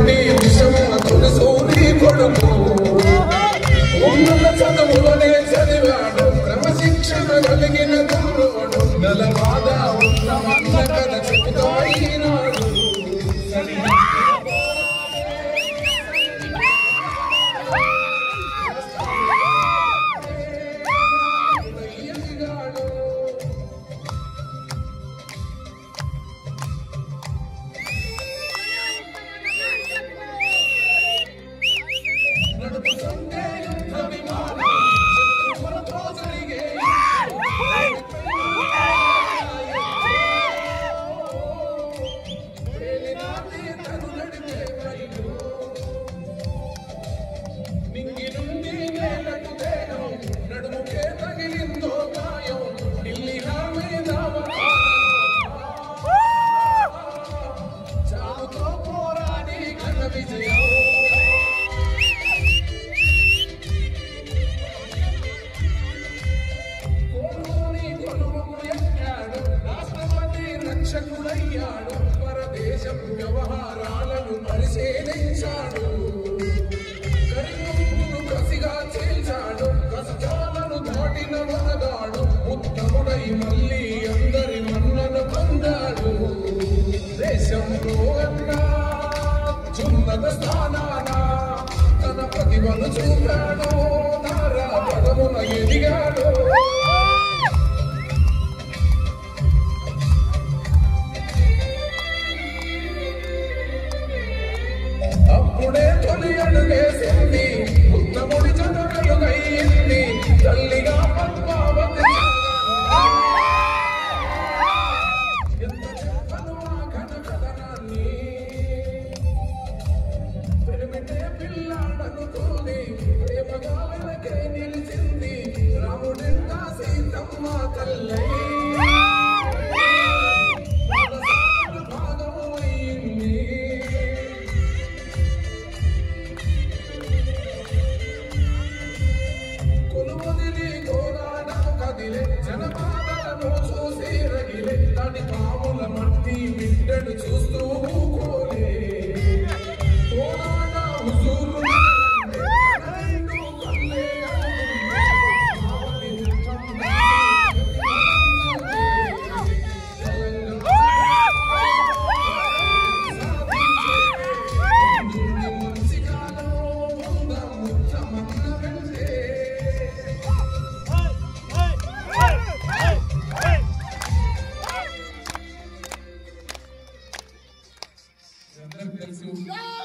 నీ విషమున తొలిసూరి కొడుకు ఉన్నత చదువులనే చదివాడు క్రమశిక్షణ కలిగిన గురువుడు నలవాద ఉన్నమన్న కథ చెబుతా ఈనాడు రక్షకుడయ్యాడు పరదేశపు వ్యవహారాలను పరిశీలించాడు కరిముప్పును కసిగా చీల్చాడు కష్టాలను దాటిన వనగాడు ఉత్తముడై మళ్ళీ అందరి మన్నను పొందాడు దేశంలో చున్నత స్థానాన తన ప్రతిభను చూపాడు నారా పదమున ఎదిగాడు అప్పుడే తొలి అడుగేసింది ఉత్తముడి చదవలుగయ్యింది తల్లిగా పద్మావతి ఎంత చెప్పను ఆ ఘన కథనాన్ని పెరిమిటే పిల్లాడనుకోని ప్రేమగా వెనకే నిలిచింది రాముడింట సీతమ్మ తల్లై జనపాదలను చూసి రగిలే తడి పాముల మట్టి బిడ్డను చూస్తూ కోలే తోడాడ హుజూరు Go!